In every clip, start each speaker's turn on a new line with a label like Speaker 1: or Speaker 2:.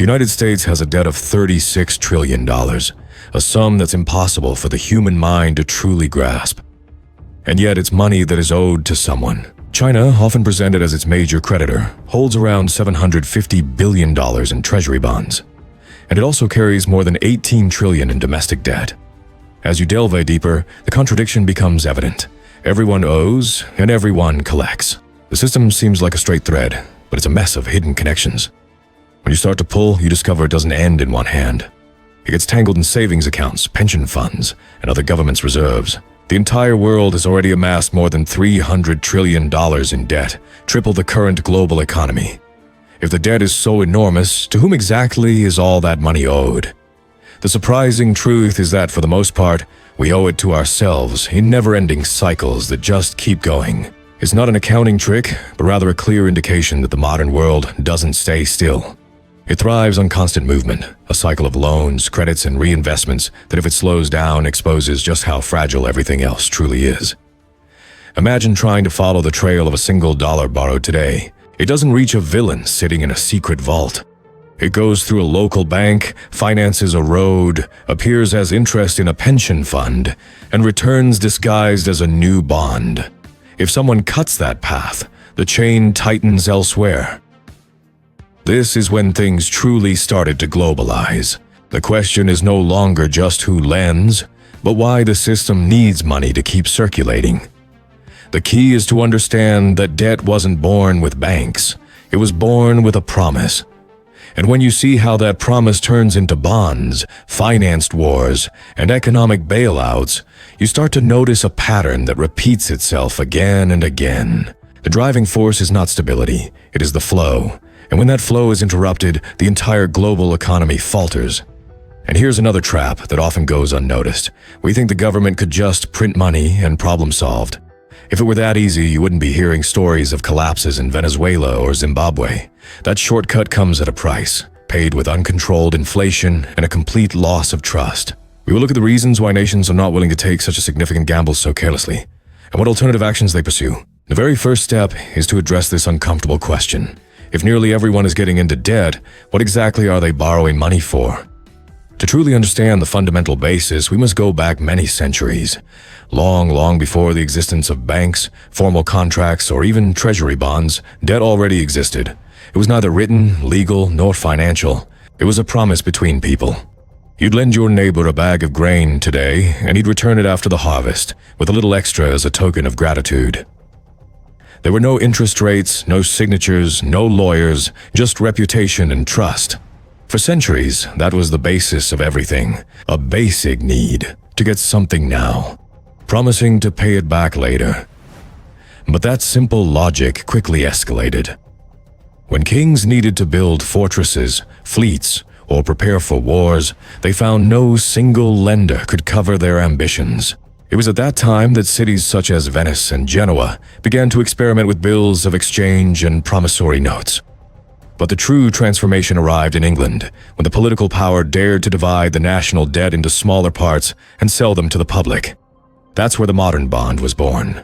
Speaker 1: United States has a debt of $36 trillion, a sum that's impossible for the human mind to truly grasp. And yet it's money that is owed to someone. China, often presented as its major creditor, holds around $750 billion in treasury bonds. And it also carries more than $18 trillion in domestic debt. As you delve deeper, the contradiction becomes evident. Everyone owes, and everyone collects. The system seems like a straight thread, but it's a mess of hidden connections. When you start to pull, you discover it doesn't end in one hand. It gets tangled in savings accounts, pension funds, and other governments' reserves. The entire world has already amassed more than $300 trillion in debt, triple the current global economy. If the debt is so enormous, to whom exactly is all that money owed? The surprising truth is that, for the most part, we owe it to ourselves in never-ending cycles that just keep going. It's not an accounting trick, but rather a clear indication that the modern world doesn't stay still. It thrives on constant movement, a cycle of loans, credits, and reinvestments that, if it slows down, exposes just how fragile everything else truly is. Imagine trying to follow the trail of a single dollar borrowed today. It doesn't reach a villain sitting in a secret vault. It goes through a local bank, finances a road, appears as interest in a pension fund, and returns disguised as a new bond. If someone cuts that path, the chain tightens elsewhere. This is when things truly started to globalize. The question is no longer just who lends, but why the system needs money to keep circulating. The key is to understand that debt wasn't born with banks. It was born with a promise. And when you see how that promise turns into bonds, financed wars, and economic bailouts, you start to notice a pattern that repeats itself again and again. The driving force is not stability, it is the flow. And when that flow is interrupted, the entire global economy falters. And here's another trap that often goes unnoticed. We think the government could just print money and problem solved. If it were that easy, you wouldn't be hearing stories of collapses in Venezuela or Zimbabwe. That shortcut comes at a price, paid with uncontrolled inflation and a complete loss of trust. We will look at the reasons why nations are not willing to take such a significant gamble so carelessly, and what alternative actions they pursue. The very first step is to address this uncomfortable question. If nearly everyone is getting into debt, what exactly are they borrowing money for? To truly understand the fundamental basis, we must go back many centuries. Long before the existence of banks, formal contracts, or even treasury bonds, debt already existed. It was neither written, legal, nor financial. It was a promise between people. You'd lend your neighbor a bag of grain today, and he'd return it after the harvest, with a little extra as a token of gratitude. There were no interest rates, no signatures, no lawyers, just reputation and trust. For centuries, that was the basis of everything, a basic need to get something now, promising to pay it back later. But that simple logic quickly escalated. When kings needed to build fortresses, fleets, or prepare for wars, they found no single lender could cover their ambitions. It was at that time that cities such as Venice and Genoa began to experiment with bills of exchange and promissory notes. But the true transformation arrived in England, when the political power dared to divide the national debt into smaller parts and sell them to the public. That's where the modern bond was born.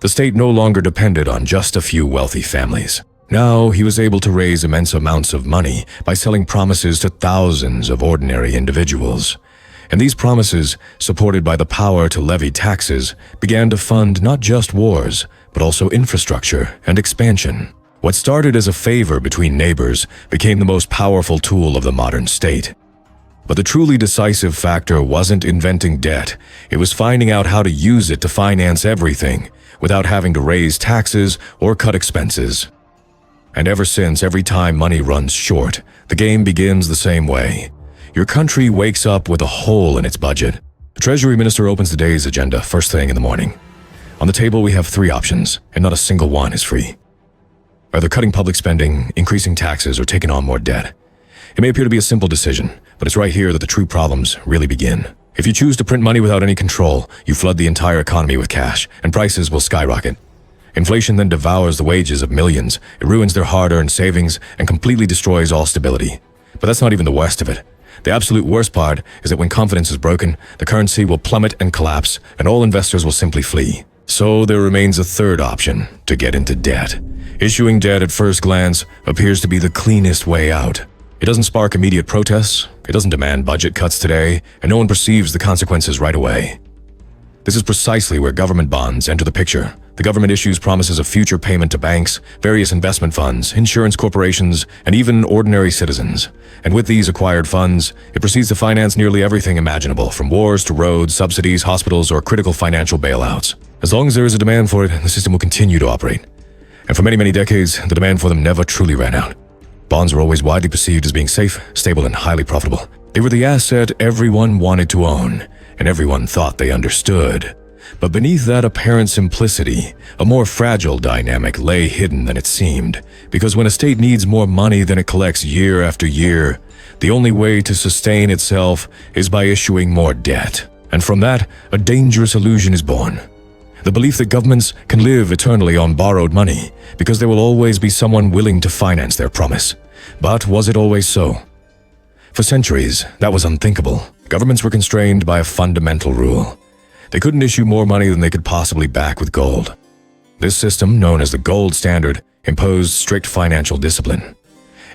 Speaker 1: The state no longer depended on just a few wealthy families. Now he was able to raise immense amounts of money by selling promises to thousands of ordinary individuals. And these promises, supported by the power to levy taxes, began to fund not just wars, but also infrastructure and expansion. What started as a favor between neighbors became the most powerful tool of the modern state. But the truly decisive factor wasn't inventing debt, it was finding out how to use it to finance everything, without having to raise taxes or cut expenses. And ever since, every time money runs short, the game begins the same way. Your country wakes up with a hole in its budget. The Treasury Minister opens the day's agenda first thing in the morning. On the table we have 3 options, and not a single one is free. Either cutting public spending, increasing taxes, or taking on more debt. It may appear to be a simple decision, but it's right here that the true problems really begin. If you choose to print money without any control, you flood the entire economy with cash, and prices will skyrocket. Inflation then devours the wages of millions. It ruins their hard-earned savings and completely destroys all stability. But that's not even the worst of it. The absolute worst part is that when confidence is broken, the currency will plummet and collapse, and all investors will simply flee. So there remains a third option, to get into debt. Issuing debt at first glance appears to be the cleanest way out. It doesn't spark immediate protests, it doesn't demand budget cuts today, and no one perceives the consequences right away. This is precisely where government bonds enter the picture. The government issues promises of future payment to banks, various investment funds, insurance corporations, and even ordinary citizens. And with these acquired funds, it proceeds to finance nearly everything imaginable, from wars to roads, subsidies, hospitals, or critical financial bailouts. As long as there is a demand for it, the system will continue to operate. And for many, many decades, the demand for them never truly ran out. Bonds were always widely perceived as being safe, stable, and highly profitable. They were the asset everyone wanted to own, and everyone thought they understood. But beneath that apparent simplicity, a more fragile dynamic lay hidden than it seemed, because when a state needs more money than it collects year after year, the only way to sustain itself is by issuing more debt. And from that, a dangerous illusion is born. The belief that governments can live eternally on borrowed money, because there will always be someone willing to finance their promise. But was it always so? For centuries, that was unthinkable. Governments were constrained by a fundamental rule. They couldn't issue more money than they could possibly back with gold. This system, known as the gold standard, imposed strict financial discipline.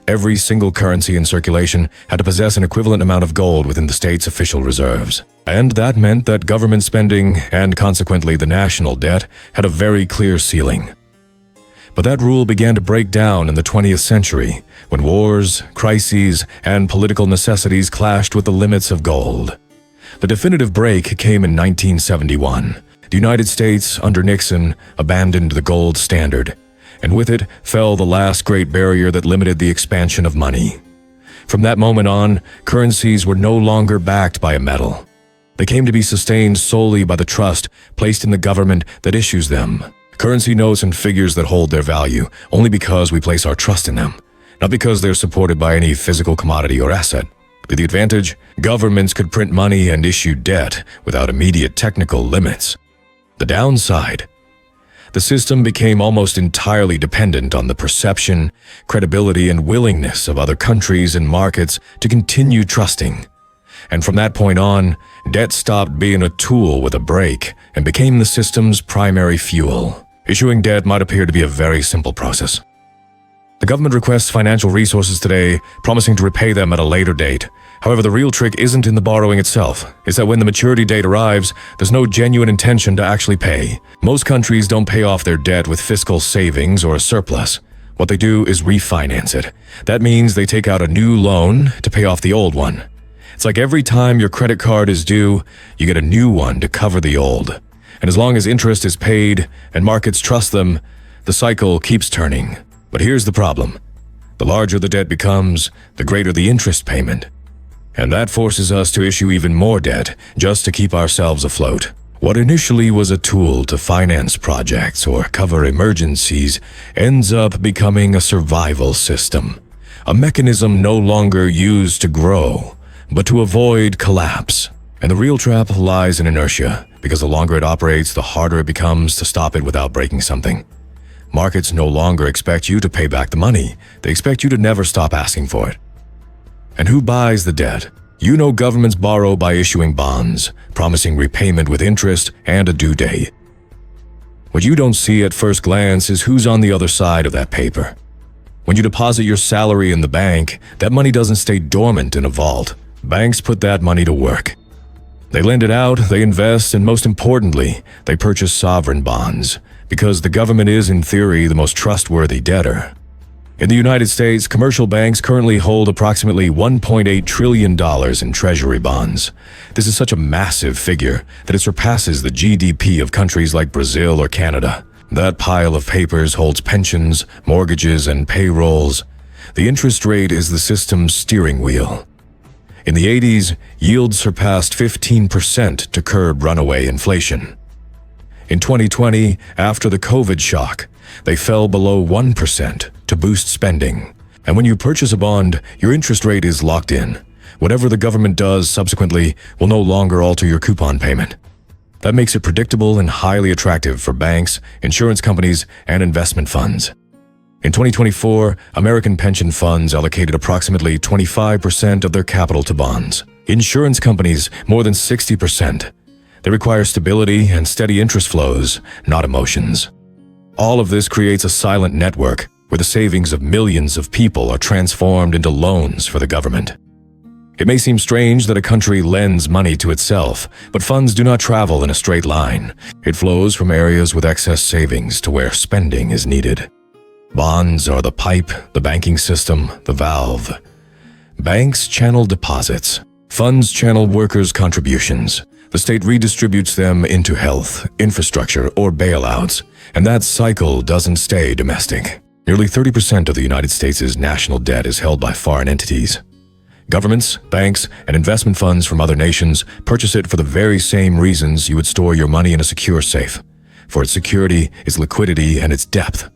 Speaker 1: Every single currency in circulation had to possess an equivalent amount of gold within the state's official reserves. And that meant that government spending, and consequently the national debt, had a very clear ceiling. But that rule began to break down in the 20th century, when wars, crises, and political necessities clashed with the limits of gold. The definitive break came in 1971. The United States, under Nixon, abandoned the gold standard, and with it fell the last great barrier that limited the expansion of money. From that moment on, currencies were no longer backed by a metal. They came to be sustained solely by the trust placed in the government that issues them. Currency notes and figures that hold their value only because we place our trust in them, not because they're supported by any physical commodity or asset. To the advantage, governments could print money and issue debt without immediate technical limits. The downside: the system became almost entirely dependent on the perception, credibility, and willingness of other countries and markets to continue trusting. And from that point on, debt stopped being a tool with a brake and became the system's primary fuel. Issuing debt might appear to be a very simple process. The government requests financial resources today, promising to repay them at a later date. However, the real trick isn't in the borrowing itself. It's that when the maturity date arrives, there's no genuine intention to actually pay. Most countries don't pay off their debt with fiscal savings or a surplus. What they do is refinance it. That means they take out a new loan to pay off the old one. It's like every time your credit card is due, you get a new one to cover the old. And as long as interest is paid and markets trust them, the cycle keeps turning. But here's the problem. The larger the debt becomes, the greater the interest payment. And that forces us to issue even more debt just to keep ourselves afloat. What initially was a tool to finance projects or cover emergencies ends up becoming a survival system. A mechanism no longer used to grow, but to avoid collapse. And the real trap lies in inertia, because the longer it operates, the harder it becomes to stop it without breaking something. Markets no longer expect you to pay back the money. They expect you to never stop asking for it. And who buys the debt? You know governments borrow by issuing bonds, promising repayment with interest and a due date. What you don't see at first glance is who's on the other side of that paper. When you deposit your salary in the bank, that money doesn't stay dormant in a vault. Banks put that money to work. They lend it out, they invest, and most importantly, they purchase sovereign bonds, because the government is, in theory, the most trustworthy debtor. In the United States, commercial banks currently hold approximately $1.8 trillion in treasury bonds. This is such a massive figure that it surpasses the GDP of countries like Brazil or Canada. That pile of papers holds pensions, mortgages, and payrolls. The interest rate is the system's steering wheel. In the 80s, yields surpassed 15% to curb runaway inflation. In 2020, after the COVID shock, they fell below 1% to boost spending. And when you purchase a bond, your interest rate is locked in. Whatever the government does subsequently will no longer alter your coupon payment. That makes it predictable and highly attractive for banks, insurance companies, and investment funds. In 2024, American pension funds allocated approximately 25% of their capital to bonds. Insurance companies, more than 60%. They require stability and steady interest flows, not emotions. All of this creates a silent network, where the savings of millions of people are transformed into loans for the government. It may seem strange that a country lends money to itself, but funds do not travel in a straight line. It flows from areas with excess savings to where spending is needed. Bonds are the pipe, the banking system, the valve. Banks channel deposits. Funds channel workers' contributions. The state redistributes them into health, infrastructure, or bailouts, and that cycle doesn't stay domestic. Nearly 30% of the United States' national debt is held by foreign entities. Governments, banks, and investment funds from other nations purchase it for the very same reasons you would store your money in a secure safe, for its security, its liquidity, and its depth.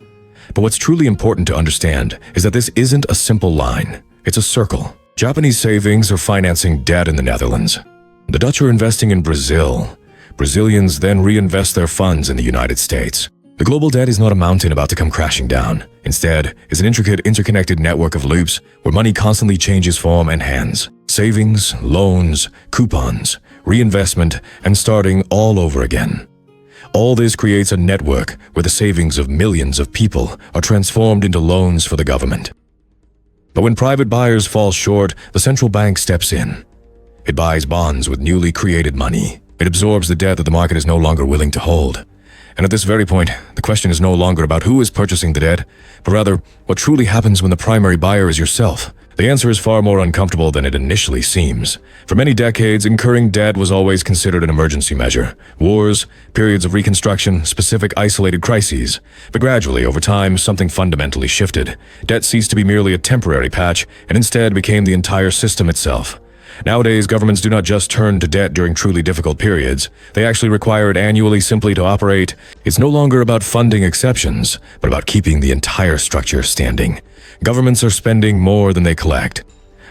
Speaker 1: But what's truly important to understand is that this isn't a simple line. It's a circle. Japanese savings are financing debt in the Netherlands. The Dutch are investing in Brazil. Brazilians then reinvest their funds in the United States. The global debt is not a mountain about to come crashing down. Instead, it's an intricate, interconnected network of loops where money constantly changes form and hands. Savings, loans, coupons, reinvestment, and starting all over again. All this creates a network where the savings of millions of people are transformed into loans for the government. But when private buyers fall short, the central bank steps in. It buys bonds with newly created money. It absorbs the debt that the market is no longer willing to hold. And at this very point, the question is no longer about who is purchasing the debt, but rather what truly happens when the primary buyer is yourself. The answer is far more uncomfortable than it initially seems. For many decades, incurring debt was always considered an emergency measure. Wars, periods of reconstruction, specific isolated crises. But gradually, over time, something fundamentally shifted. Debt ceased to be merely a temporary patch and instead became the entire system itself. Nowadays, governments do not just turn to debt during truly difficult periods. They actually require it annually simply to operate. It's no longer about funding exceptions, but about keeping the entire structure standing. Governments are spending more than they collect.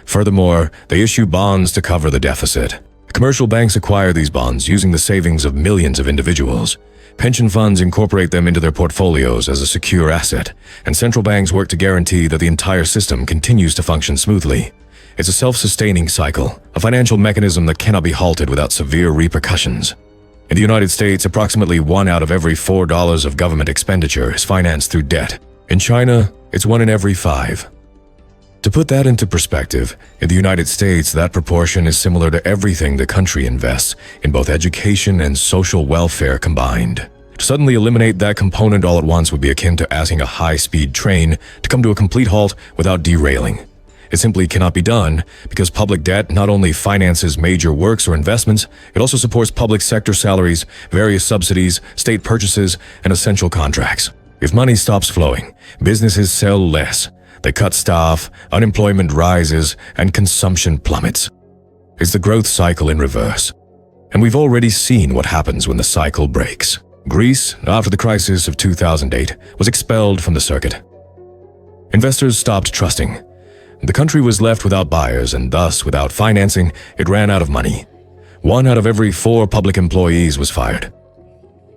Speaker 1: Furthermore, they issue bonds to cover the deficit. Commercial banks acquire these bonds using the savings of millions of individuals. Pension funds incorporate them into their portfolios as a secure asset, and central banks work to guarantee that the entire system continues to function smoothly. It's a self-sustaining cycle, a financial mechanism that cannot be halted without severe repercussions. In the United States, approximately 1 out of every $4 of government expenditure is financed through debt. In China, it's 1 in every 5. To put that into perspective, in the United States, that proportion is similar to everything the country invests in both education and social welfare combined. To suddenly eliminate that component all at once would be akin to asking a high-speed train to come to a complete halt without derailing. It simply cannot be done because public debt not only finances major works or investments, it also supports public sector salaries, various subsidies, state purchases, and essential contracts. If money stops flowing, businesses sell less, they cut staff, unemployment rises, and consumption plummets. It's the growth cycle in reverse. And we've already seen what happens when the cycle breaks. Greece, after the crisis of 2008, was expelled from the circuit. Investors stopped trusting. The country was left without buyers, and thus, without financing, it ran out of money. 1 out of every 4 public employees was fired.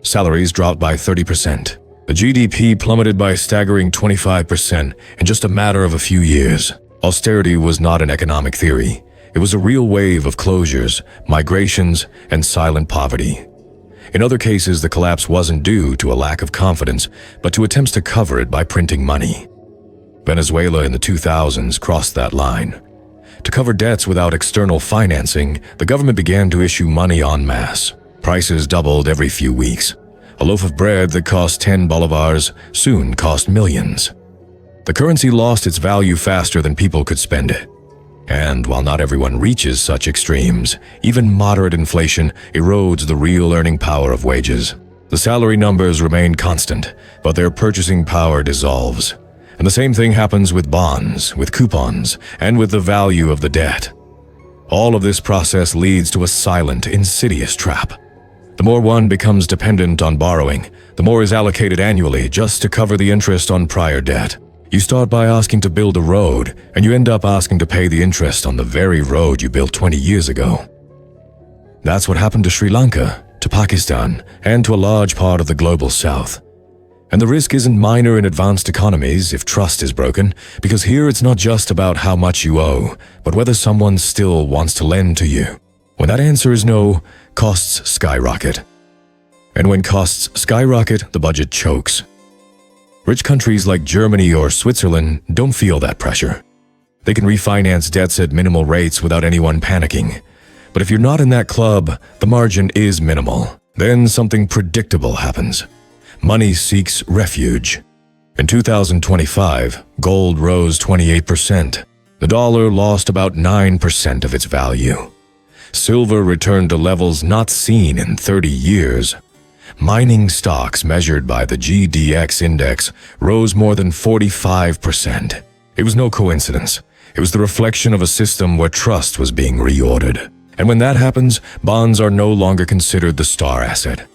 Speaker 1: Salaries dropped by 30%. The GDP plummeted by a staggering 25% in just a matter of a few years. Austerity was not an economic theory. It was a real wave of closures, migrations, and silent poverty. In other cases, the collapse wasn't due to a lack of confidence, but to attempts to cover it by printing money. Venezuela in the 2000s crossed that line. To cover debts without external financing, the government began to issue money en masse. Prices doubled every few weeks. A loaf of bread that cost 10 bolivars soon cost millions. The currency lost its value faster than people could spend it. And while not everyone reaches such extremes, even moderate inflation erodes the real earning power of wages. The salary numbers remain constant, but their purchasing power dissolves. And the same thing happens with bonds, with coupons, and with the value of the debt. All of this process leads to a silent, insidious trap. The more one becomes dependent on borrowing, the more is allocated annually just to cover the interest on prior debt. You start by asking to build a road, and you end up asking to pay the interest on the very road you built 20 years ago. That's what happened to Sri Lanka, to Pakistan, and to a large part of the global south. And the risk isn't minor in advanced economies if trust is broken, because here it's not just about how much you owe, but whether someone still wants to lend to you. When that answer is no, costs skyrocket. And when costs skyrocket, the budget chokes. Rich countries like Germany or Switzerland don't feel that pressure. They can refinance debts at minimal rates without anyone panicking. But if you're not in that club, the margin is minimal. Then something predictable happens. Money seeks refuge. In 2025, gold rose 28%. The dollar lost about 9% of its value. Silver returned to levels not seen in 30 years. Mining stocks measured by the GDX index rose more than 45%. It was no coincidence. It was the reflection of a system where trust was being reordered. And when that happens, bonds are no longer considered the star asset.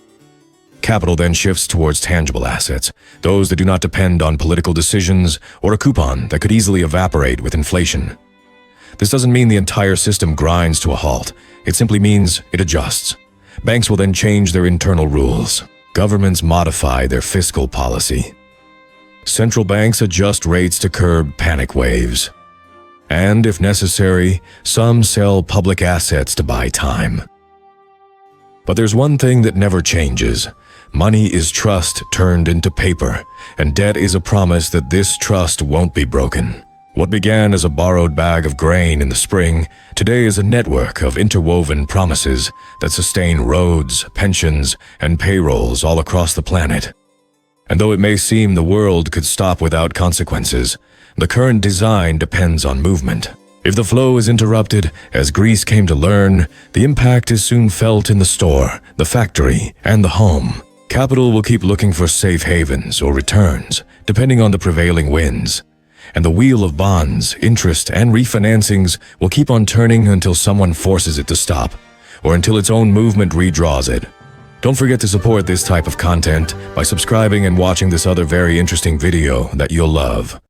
Speaker 1: Capital then shifts towards tangible assets, those that do not depend on political decisions or a coupon that could easily evaporate with inflation. This doesn't mean the entire system grinds to a halt. It simply means it adjusts. Banks will then change their internal rules. Governments modify their fiscal policy. Central banks adjust rates to curb panic waves. And, if necessary, some sell public assets to buy time. But there's one thing that never changes. Money is trust turned into paper, and debt is a promise that this trust won't be broken. What began as a borrowed bag of grain in the spring, today is a network of interwoven promises that sustain roads, pensions, and payrolls all across the planet. And though it may seem the world could stop without consequences, the current design depends on movement. If the flow is interrupted, as Greece came to learn, the impact is soon felt in the store, the factory, and the home. Capital will keep looking for safe havens or returns, depending on the prevailing winds. And the wheel of bonds, interest, and refinancings will keep on turning until someone forces it to stop, or until its own movement redraws it. Don't forget to support this type of content by subscribing and watching this other very interesting video that you'll love.